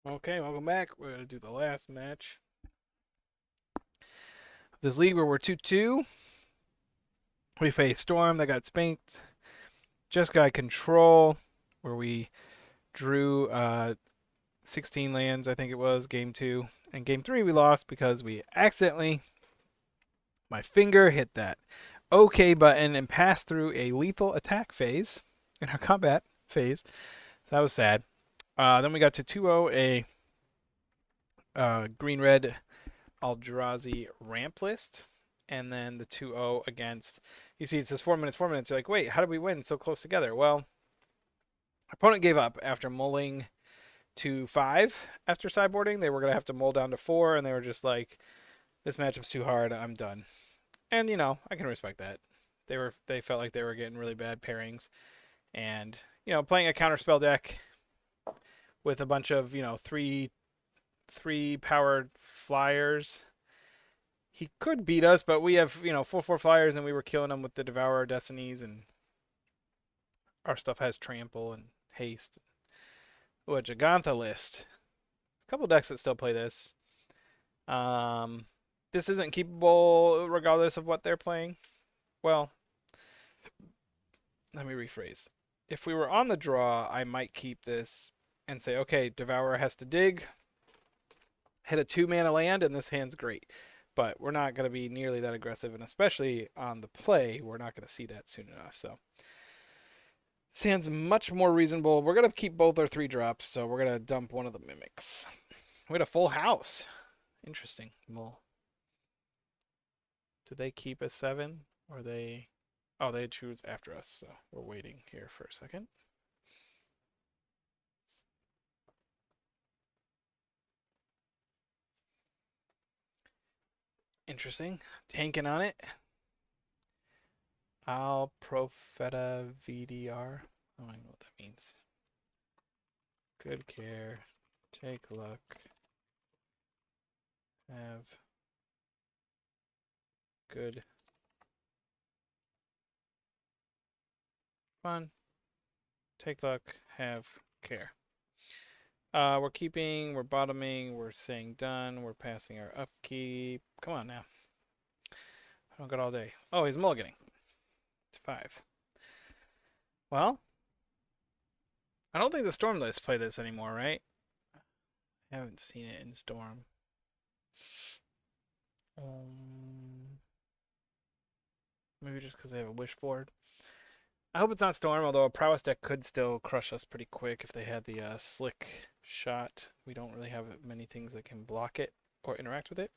Okay, welcome back. We're going to do the last match of this league where we're 2-2. We faced Storm that got spanked. Just got Control where we drew 16 lands, I think it was, game 2. And game 3 we lost because we accidentally, my finger hit that OK button and passed through a lethal attack phase in our combat phase. So that was sad. Then we got to 2-0 a green-red Eldrazi ramp list, and then the 2-0 against. You see, it says 4 minutes, 4 minutes. You're like, wait, how did we win so close together? Well, our opponent gave up after mulling to 5 after sideboarding. They were going to have to mull down to 4, and they were just like, this matchup's too hard. I'm done. And, I can respect that. They felt like they were getting really bad pairings. And, playing a counterspell deck with a bunch of, three powered flyers, he could beat us, but we have 4/4 flyers, and we were killing him with the Devourer Destinies, and our stuff has trample and haste. Oh, a Jegantha list. A couple decks that still play this. Um, this isn't keepable regardless of what they're playing. Well, let me rephrase. If we were on the draw, I might keep this and say, okay, Devourer has to dig, hit a 2-mana land, and this hand's great. But we're not going to be nearly that aggressive, and especially on the play, we're not going to see that soon enough. So sounds much more reasonable. We're going to keep both our 3 drops, so we're going to dump one of the mimics. We had a full house. Interesting. Well, do they keep a 7? Or they... Oh, they choose after us, so we're waiting here for a second. Interesting. Tanking on it. Al Profeta VDR. I don't know what that means. Good care. Take luck. Have good fun. Take luck. Have care. We're keeping, we're bottoming, we're saying done, we're passing our upkeep. Come on now. I don't got all day. Oh, he's mulliganing. It's 5. Well, I don't think the Storm list play this anymore, right? I haven't seen it in Storm. Um, Maybe just because they have a wish board. I hope it's not Storm, although a prowess deck could still crush us pretty quick if they had the slick shot. We don't really have many things that can block it or interact with it.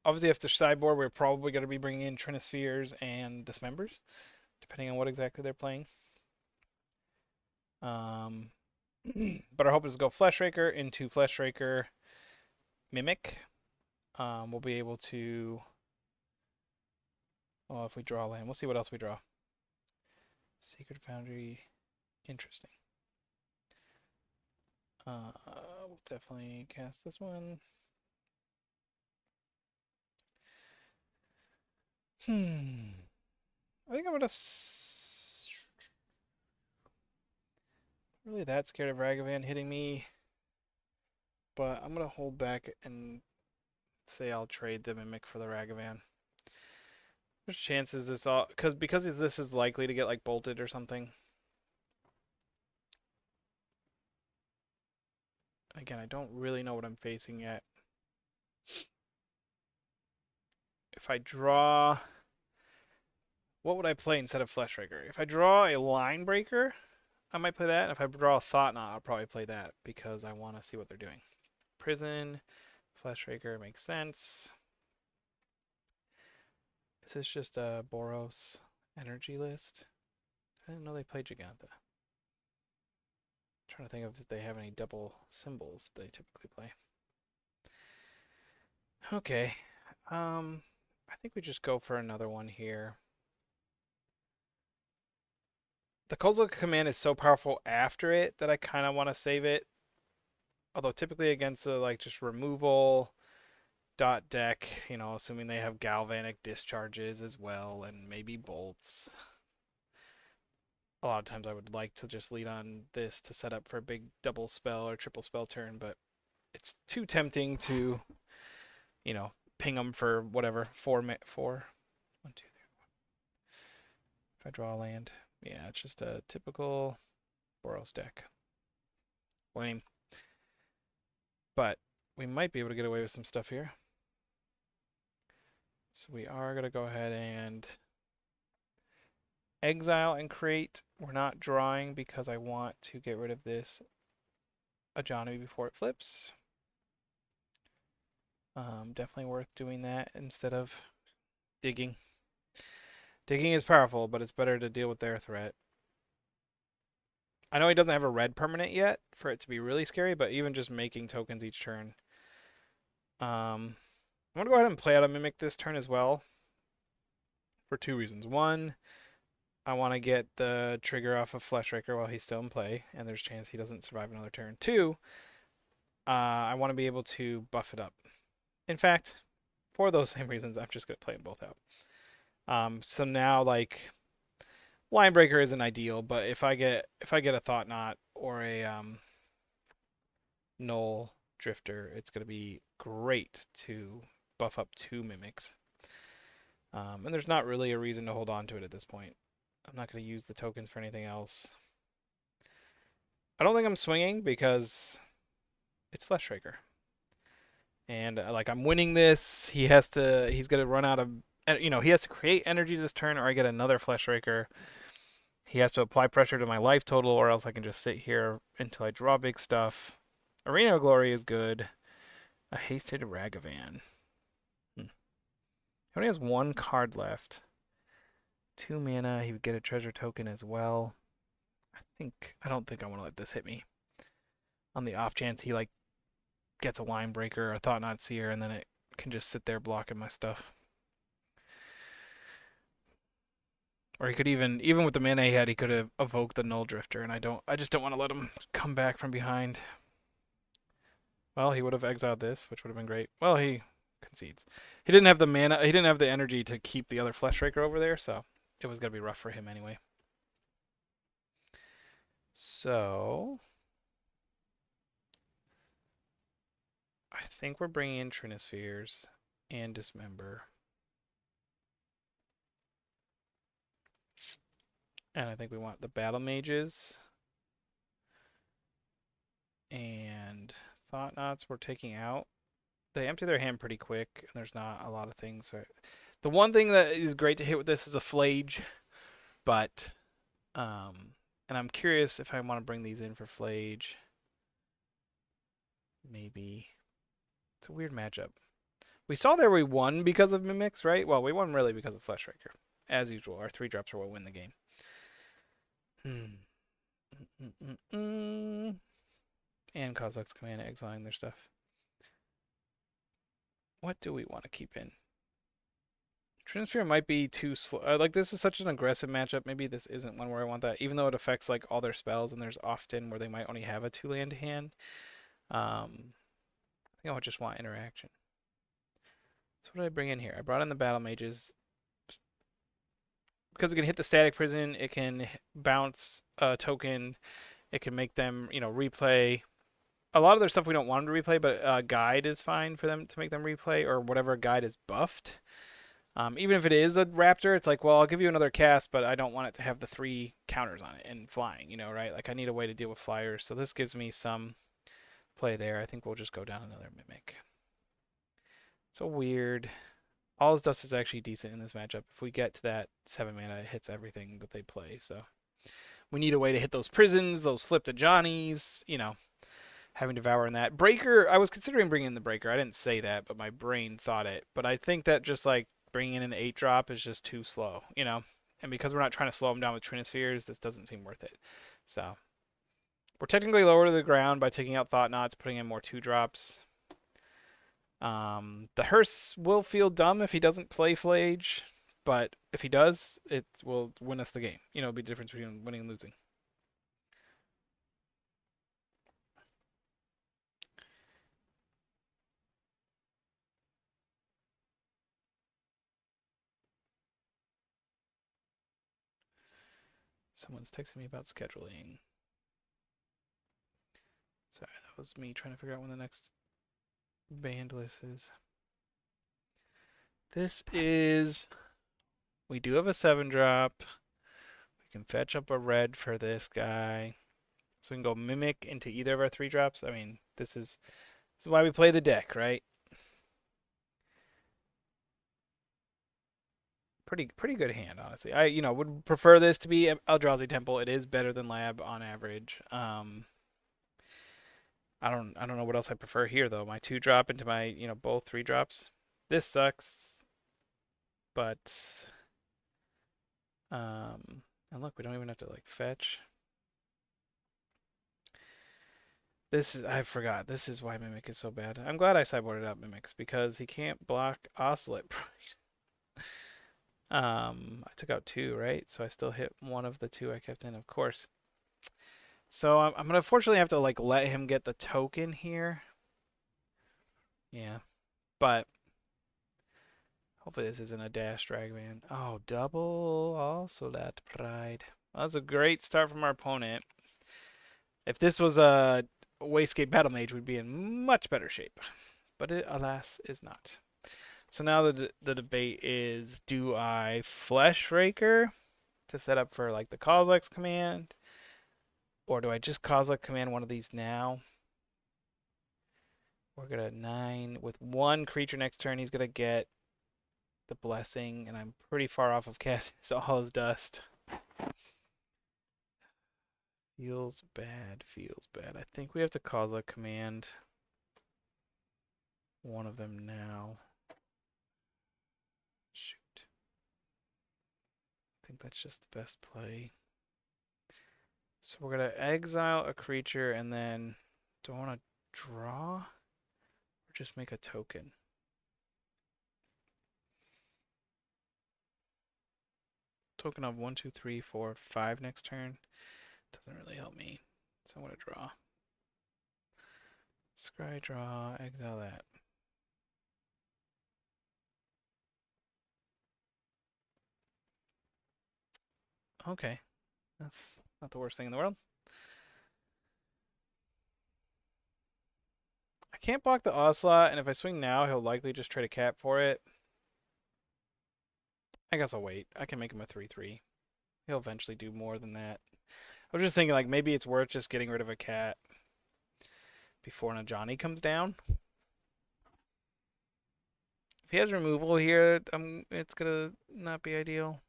Obviously, if they're sideboard, we're probably going to be bringing in Trinispheres and Dismembers, depending on what exactly they're playing. Um, but our hope is to go Fleshraker into Fleshraker Mimic. We'll be able to... Well, if we draw land, we'll see what else we draw. Sacred Foundry. Interesting. We'll definitely cast this one. I think I'm gonna really that scared of Ragavan hitting me, but I'm gonna hold back and say I'll trade the Mimic for the Ragavan. There's chances this all because this is likely to get like bolted or something. Again, I don't really know what I'm facing yet. If I draw, what would I play instead of Fleshraker? If I draw a Line Breaker, I might play that. If I draw a Thought Knot, I'll probably play that because I want to see what they're doing. Prison, Fleshraker makes sense. Is this just a Boros energy list? I didn't know they played Jegantha. Trying to think of if they have any double symbols that they typically play. Okay. I think we just go for another one here. The Kozilek command is so powerful after it that I kind of want to save it. Although typically against the like just removal dot deck, assuming they have galvanic discharges as well and maybe bolts. a lot of times I would like to just lead on this to set up for a big double spell or triple spell turn, but it's too tempting to, ping them for whatever, 4. 1, 2, 3. If I draw a land. Yeah, it's just a typical Boros deck. Lame. But we might be able to get away with some stuff here. So we are going to go ahead and exile and create. We're not drawing because I want to get rid of this Ajani before it flips. Definitely worth doing that instead of digging. Digging is powerful, but it's better to deal with their threat. I know he doesn't have a red permanent yet for it to be really scary, but even just making tokens each turn. I'm going to go ahead and play out a Mimic this turn as well for 2 reasons. One, I want to get the trigger off of Fleshraker while he's still in play, and there's a chance he doesn't survive another turn. 2, I want to be able to buff it up. In fact, for those same reasons, I'm just going to play them both out. So now, like, Linebreaker isn't ideal, but if I get a Thought Knot or a Null Drifter, it's going to be great to buff up 2 Mimics. And there's not really a reason to hold on to it at this point. I'm not going to use the tokens for anything else. I don't think I'm swinging because it's Fleshraker. And like I'm winning this, he's going to run out of, he has to create energy this turn or I get another Fleshraker. He has to apply pressure to my life total or else I can just sit here until I draw big stuff. Arena of Glory is good. A Hasted Ragavan. He only has 1 card left. 2 mana, he would get a treasure token as well. I don't think I want to let this hit me. On the off chance he like gets a line breaker or a Thought Knot Seer and then it can just sit there blocking my stuff. Or he could even with the mana he had, he could have evoked the Null Drifter, and I just don't want to let him come back from behind. Well, he would have exiled this, which would have been great. Well, he concedes. He didn't have the mana, he didn't have the energy to keep the other Fleshraker over there, so it was gonna be rough for him anyway. So I think we're bringing in Trinispheres and Dismember. And I think we want the Battle Mages. And Thought Knots we're taking out. They empty their hand pretty quick, and there's not a lot of things. The one thing that is great to hit with this is a Flage, but and I'm curious if I want to bring these in for Flage. Maybe. It's a weird matchup. We saw there we won because of Mimics, right? Well, we won really because of Fleshraker. As usual, our 3-drops are what win the game. And Kozilek's Command exiling their stuff. What do we want to keep in? Trinisphere might be too slow. Like, this is such an aggressive matchup. Maybe this isn't one where I want that, even though it affects, like, all their spells, and there's often where they might only have a 2-land hand. I think I would just want interaction. So what did I bring in here? I brought in the Battle Mages. Because it can hit the Static Prison, it can bounce a token, it can make them, replay. A lot of their stuff we don't want them to replay, but Guide is fine for them to make them replay, or whatever Guide is buffed. Even if it is a Raptor, it's like, well, I'll give you another cast, but I don't want it to have the 3 counters on it and flying, right? Like, I need a way to deal with flyers, so this gives me some play there. I think we'll just go down another Mimic. So weird. All his dust is actually decent in this matchup. If we get to that 7 mana, it hits everything that they play, so we need a way to hit those prisons, those flip to Johnnies, having Devour in that. Breaker, I was considering bringing in the Breaker. I didn't say that, but my brain thought it. But I think that just like bringing in an 8-drop is just too slow, And because we're not trying to slow them down with Trinispheres, this doesn't seem worth it. So we're technically lower to the ground by taking out Thought Knots, putting in more 2-drops. The Hearse will feel dumb if he doesn't play Flage, but if he does, it will win us the game. It'll be the difference between winning and losing. Someone's texting me about scheduling. Sorry, that was me trying to figure out when the next banned list is. This is... We do have a 7-drop. We can fetch up a red for this guy. So we can go Mimic into either of our 3-drops. I mean, this is why we play the deck, right? Pretty good hand, honestly. I would prefer this to be Eldrazi Temple. It is better than Lab on average. I don't know what else I prefer here though. My 2-drop into my both 3-drops. This sucks, but and look, we don't even have to like fetch. I forgot. This is why Mimic is so bad. I'm glad I sideboarded out Mimics because he can't block Oscillate. I took out 2, right? So I still hit one of the 2 I kept in, of course. So I'm gonna fortunately have to like let him get the token here. Yeah, but hopefully this isn't a dash dragman. Oh, double also that pride. Well, that's a great start from our opponent. If this was a Wastegate Battle Mage, we'd be in much better shape, but it alas is not. So now the debate is: do I Flesh Raker to set up for like the Kozilek's command, or do I just Kozilek command one of these now? We're gonna 9 with 1 creature next turn. He's gonna get the blessing, and I'm pretty far off of casting all his dust. Feels bad. Feels bad. I think we have to Kozilek command one of them now. Shoot. I think that's just the best play. So we're gonna exile a creature, and then do I want to draw or just make a token? Token of 1, 2, 3, 4, 5 next turn. Doesn't really help me. So I'm gonna draw. Scry draw, exile that. Okay. That's not the worst thing in the world. I can't block the Ocelot, and if I swing now, he'll likely just trade a cat for it. I guess I'll wait. I can make him a 3/3. He'll eventually do more than that. I was just thinking, like, maybe it's worth just getting rid of a cat before Najani comes down. If he has removal here, it's gonna not be ideal.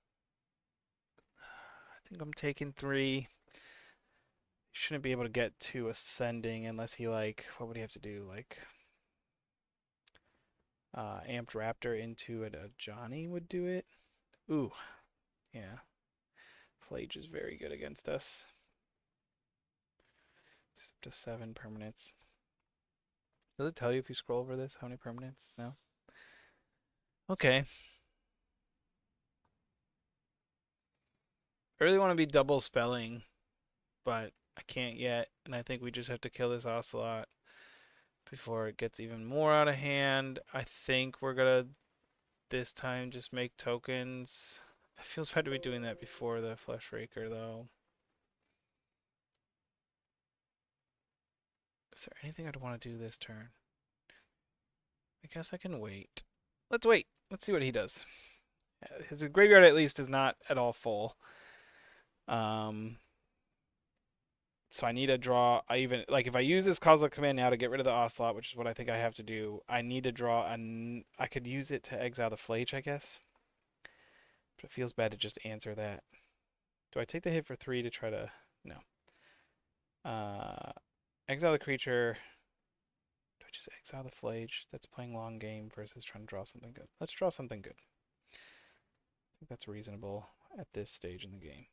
I think I'm taking 3. Shouldn't be able to get to ascending unless he like, what would he have to do? Like amped Raptor into it. A Johnny would do it. Ooh, yeah. Flage is very good against us. It's up to 7 permanents. Does it tell you if you scroll over this how many permanents? No? Okay. I really want to be double spelling, but I can't yet, and I think we just have to kill this Ocelot before it gets even more out of hand. I think we're gonna this time just make tokens. It feels bad to be doing that before the Flesh Raker, though. Is there anything I'd want to do this turn? I guess I can wait. Let's wait. Let's see what he does. His graveyard at least is not at all full. So I need to draw. Like if I use this Kozilek command now to get rid of the Ocelot, which is what I think I have to do, I need to draw and I could use it to exile the Flage, I guess. But it feels bad to just answer that. Do I take the hit for 3 to try to... No. Exile the creature. Do I just exile the Flage? That's playing long game versus trying to draw something good. Let's draw something good. I think that's reasonable at this stage in the game.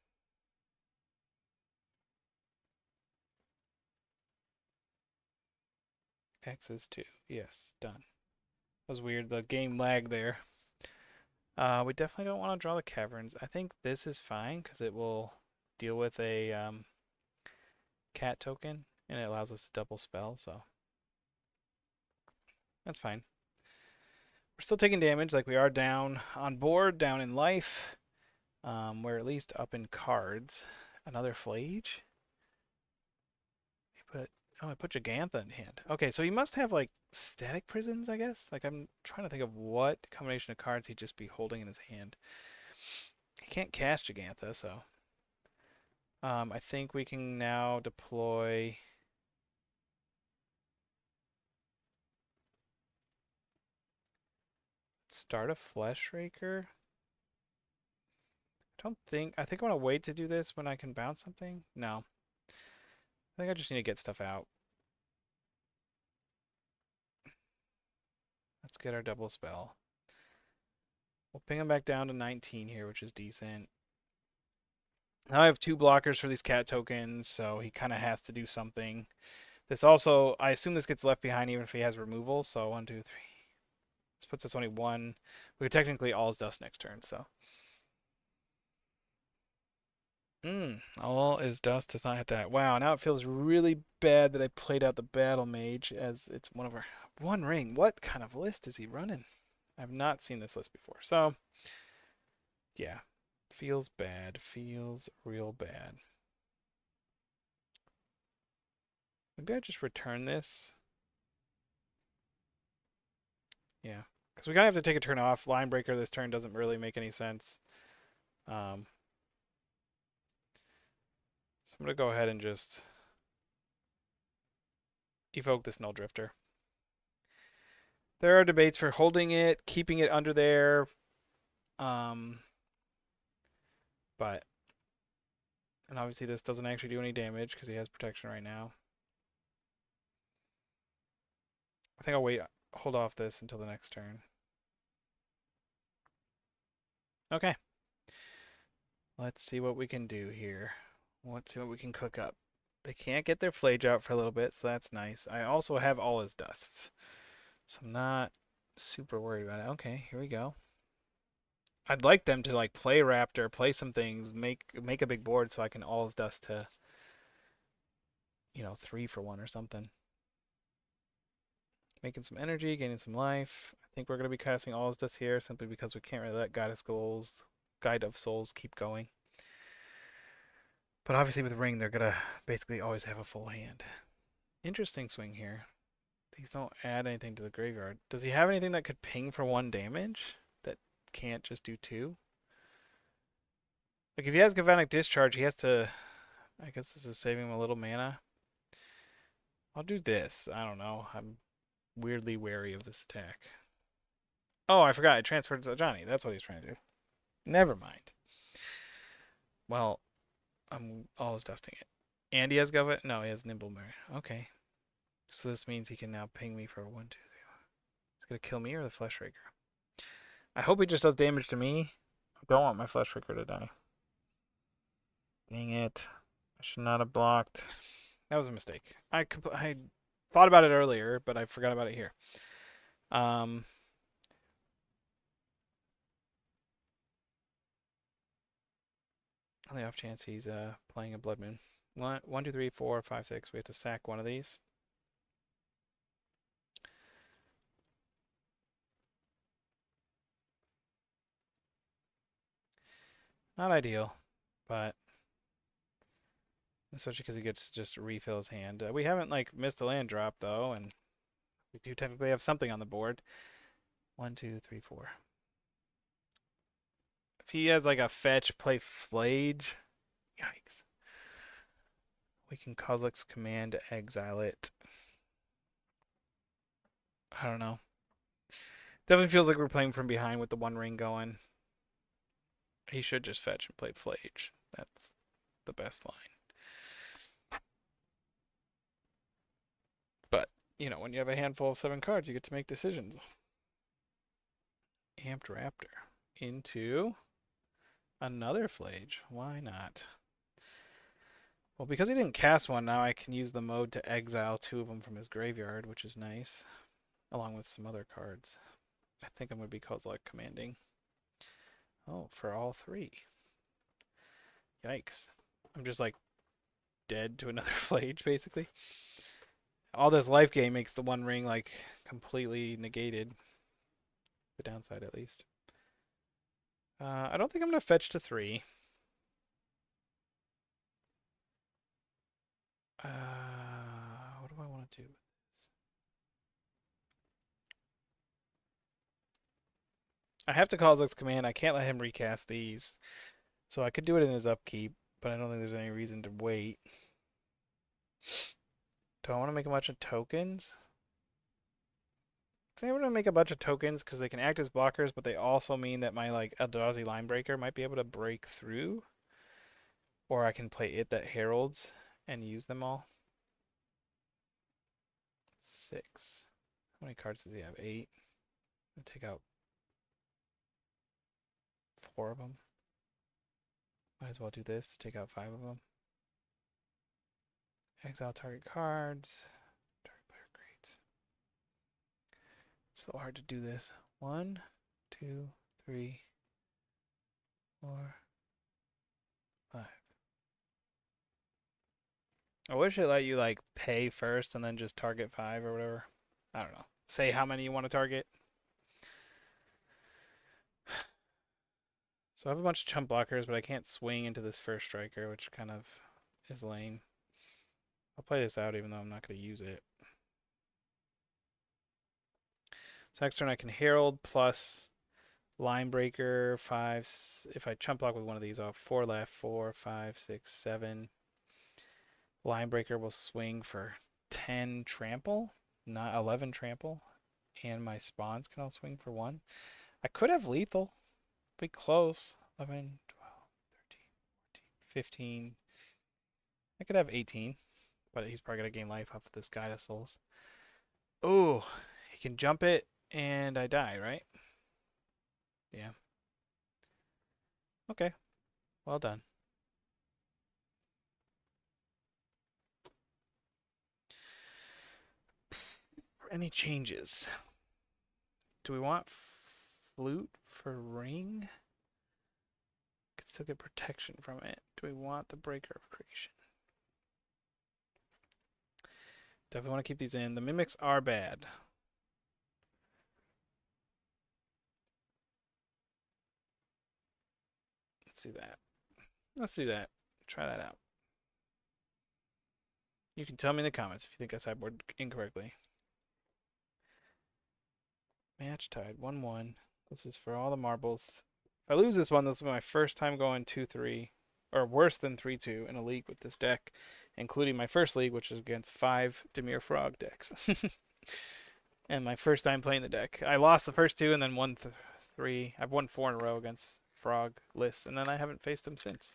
X is 2. Yes, done. That was weird. The game lag there. We definitely don't want to draw the Caverns. I think this is fine because it will deal with a cat token and it allows us to double spell, so that's fine. We're still taking damage, like we are down on board, down in life. We're at least up in cards. Another Flage? I put Jegantha in hand. Okay, so he must have like static prisons, I guess. Like I'm trying to think of what combination of cards he'd just be holding in his hand. He can't cast Jegantha, so I think we can now deploy. Start a Flesh Raker. I think I want to wait to do this when I can bounce something. No. I think I just need to get stuff out. Let's get our double spell. We'll ping him back down to 19 here, which is decent. Now I have 2 blockers for these cat tokens, so he kind of has to do something. This also, I assume this gets left behind even if he has removal, so 1, 2, 3. This puts us only 1. We could technically all is dust next turn, so. All is dust does not hit that. Wow, now it feels really bad that I played out the Battle Mage as it's one of our... One ring. What kind of list is he running? I've not seen this list before. So, yeah. Feels bad. Feels real bad. Maybe I just return this. Yeah. Because we kind of have to take a turn off. Line breaker this turn doesn't really make any sense. So I'm going to go ahead and just evoke this Null Drifter. There are debates for holding it, keeping it under there. But, and obviously this doesn't actually do any damage because he has protection right now. I think I'll hold off this until the next turn. Okay. Let's see what we can do here. Let's see what we can cook up. They can't get their Flage out for a little bit, so that's nice. I also have all his dusts, so I'm not super worried about it. Okay, here we go. I'd like them to like play Raptor, play some things, make a big board so I can all his dust to, 3 for 1 or something. Making some energy, gaining some life. I think we're going to be casting all his dust here simply because we can't really let Guide of Souls keep going. But obviously with Ring, they're going to basically always have a full hand. Interesting swing here. These don't add anything to the graveyard. Does he have anything that could ping for 1 damage that can't just do 2? Like if he has Galvanic Discharge, he has to... I guess this is saving him a little mana. I'll do this. I don't know. I'm weirdly wary of this attack. Oh, I forgot. I transferred to Johnny. That's what he's trying to do. Never mind. Well, I'm always dusting it. And he has Galvanic... No, he has Nimble Mare. Okay. So this means he can now ping me for 1, 2, 3. He's going to kill me or the Flesh Raker? I hope he just does damage to me. I don't want my Flesh Raker to die. Dang it. I should not have blocked. That was a mistake. I thought about it earlier, but I forgot about it here. On the off chance he's playing a Blood Moon. 1, 2, 3, 4, 5, 6. We have to sack one of these. Not ideal, but especially because he gets to just refill his hand. We haven't like missed a land drop though, and we do technically have something on the board. 1, 2, 3, 4. If he has like a fetch, play Flage. Yikes. We can Kozilek's Command to exile it. I don't know. Definitely feels like we're playing from behind with the 1 ring going. He should just fetch and play Flage. That's the best line. But, when you have a handful of 7 cards, you get to make decisions. Amped Raptor into another Flage. Why not? Well, because he didn't cast one, now I can use the mode to exile 2 of them from his graveyard, which is nice, along with some other cards. I think I'm going to be Kozilek commanding. Oh, for all 3. Yikes. I'm just like dead to another Flage, basically. All this life gain makes the 1 ring like completely negated. The downside, at least. I don't think I'm going to fetch to 3. What do I want to do with this? I have to call Zook's command. I can't let him recast these. So I could do it in his upkeep, but I don't think there's any reason to wait. Do I want to make a bunch of tokens? I want to make a bunch of tokens because they can act as blockers, but they also mean that my like Eldrazi Linebreaker might be able to break through. Or I can play it that heralds and use them all. 6. How many cards does he have? 8. I'm gonna take out 4 of them. Might as well do this to take out 5 of them. Exile target cards. Target player creates. It's so hard to do this. 1, 2, 3, 4, 5. I wish it let you like pay first and then just target 5 or whatever. I don't know. Say how many you want to target. So I have a bunch of chump blockers, but I can't swing into this first striker, which kind of is lame. I'll play this out even though I'm not going to use it. So next turn I can Herald plus Linebreaker 5. If I chump block with one of these, I'll have 4 left. 4, 5, 6, 7. Linebreaker will swing for 10 trample, not 11 trample. And my spawns can all swing for 1. I could have lethal. Be close. 11, 12, 13, 14, 15. I could have 18, but he's probably going to gain life off of this guy to souls. Oh, he can jump it and I die, right? Yeah. Okay. Well done. Any changes? Do we want flute for ring? Could still get protection from it. Do we want the breaker of creation? Definitely want to keep these in. The mimics are bad. Let's do that. Let's do that. Try that out. You can tell me in the comments if you think I sideboarded incorrectly. Match tied. 1-1. This is for all the marbles. If I lose this one, this will be my first time going 2-3, or worse than 3-2 in a league with this deck, including my first league, which is against 5 Dimir Frog decks. And my first time playing the deck. I lost the first 2 and then won 3. I've won 4 in a row against Frog lists, and then I haven't faced them since.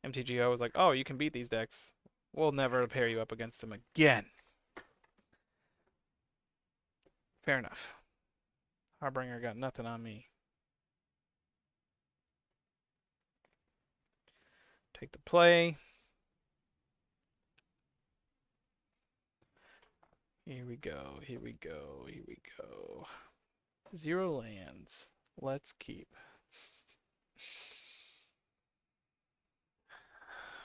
MTGO was like, oh, you can beat these decks. We'll never pair you up against them again. Fair enough. Harbinger got nothing on me. Take the play. Here we go. Here we go. Here we go. 0 lands. Let's keep.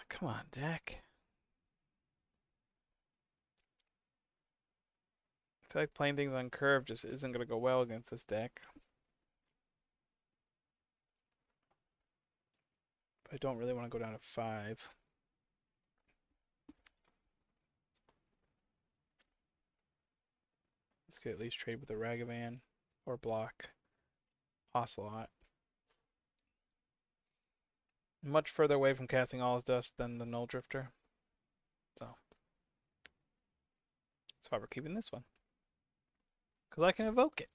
Come on, deck. I feel like playing things on curve just isn't going to go well against this deck. But I don't really want to go down to 5. Let's get at least trade with a Ragavan or block Ocelot. Much further away from casting All Is Dust than the Null Drifter. So that's why we're keeping this one. Because I can evoke it.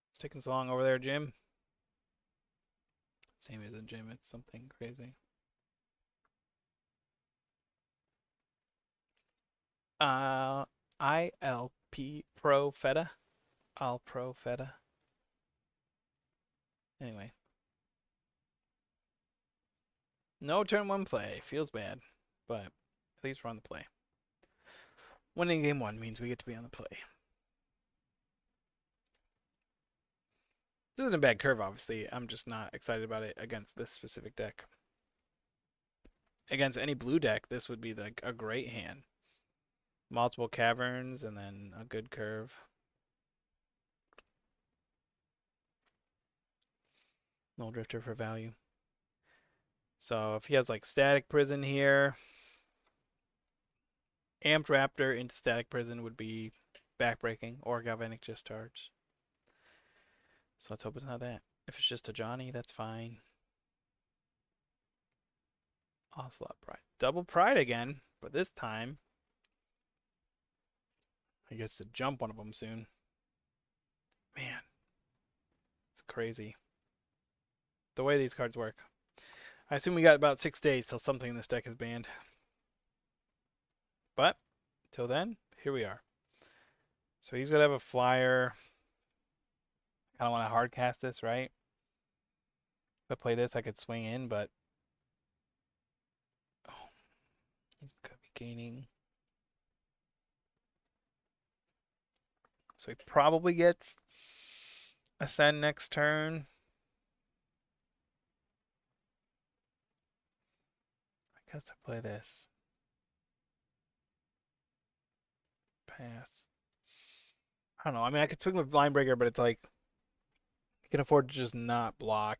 It's taking so long over there, Jim. Same as a Jim, it's something crazy. ILP Pro Feta. All Pro Feta. Anyway. No turn 1 play. Feels bad. But at least we're on the play. Winning game 1 means we get to be on the play. This isn't a bad curve, obviously. I'm just not excited about it against this specific deck. Against any blue deck, this would be like a great hand. multiple caverns, and then a good curve. Null Drifter for value. So if he has like Static Prison here, Amped Raptor into Static Prison would be backbreaking, or Galvanic Discharge. So let's hope it's not that. If it's just a Johnny, that's fine. Ocelot Pride. Double Pride again, but this time he gets to jump one of them soon. Man, it's crazy. The way these cards work. I assume we got about 6 days till something in this deck is banned. But, till then, here we are. So he's going to have a flyer. I don't want to hard cast this, right? If I play this, I could swing in, but oh, he's going to be gaining. So he probably gets Ascend next turn. I guess I play this. Pass. I don't know. I mean, I could swing with Line Breaker, but it's like you can afford to just not block,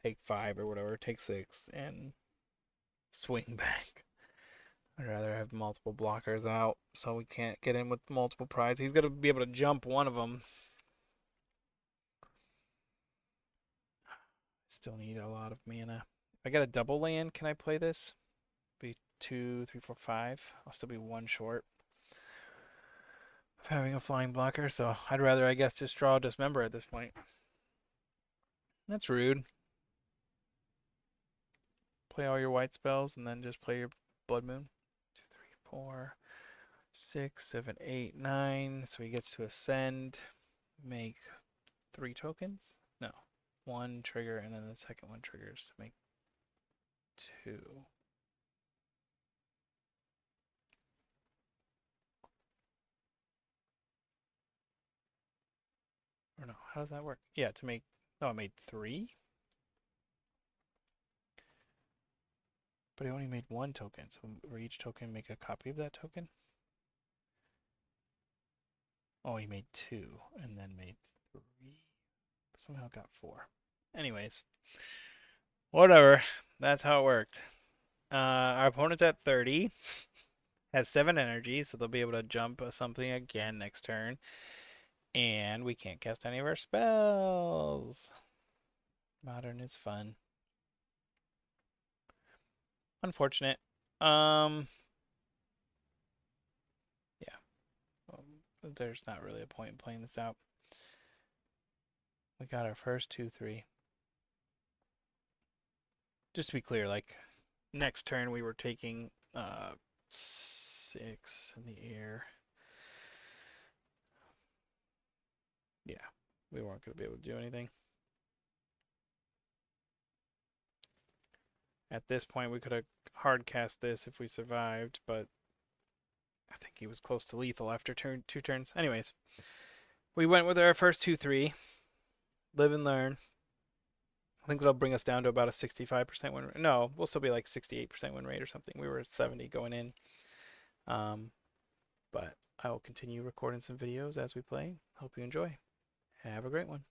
take 5 or whatever, take 6, and swing back. I'd rather have multiple blockers out so we can't get in with multiple prides. He's going to be able to jump one of them. Still need a lot of mana. If I get a double land, can I play this? Be 2, 3, 4, 5. I'll still be 1 short of having a flying blocker, so I'd rather, I guess, just draw a Dismember at this point. That's rude. Play all your white spells and then just play your Blood Moon. 2, 3, 4, 6, 7, 8, 9. So he gets to ascend. Make 3 tokens? No. 1 trigger, and then the second one triggers to make 2. Or no, how does that work? Yeah, to make... No, I made 3? But I only made 1 token, so for each token, make a copy of that token? Oh, he made 2, and then made 3. Somehow got 4. Anyways. Whatever. That's how it worked. Our opponent's at 30. Has 7 energy, so they'll be able to jump something again next turn. And we can't cast any of our spells. Modern is fun. Unfortunate. Yeah. There's not really a point in playing this out. We got our first 2, 3. Just to be clear, like, next turn we were taking 6 in the air. Yeah, we weren't going to be able to do anything. At this point, we could have hard cast this if we survived, but I think he was close to lethal after 2 turns. Anyways, we went with our first 2, 3. Live and learn. I think that'll bring us down to about a 65% win rate. No, we'll still be like 68% win rate or something. We were at 70 going in. But I will continue recording some videos as we play. Hope you enjoy. Have a great one.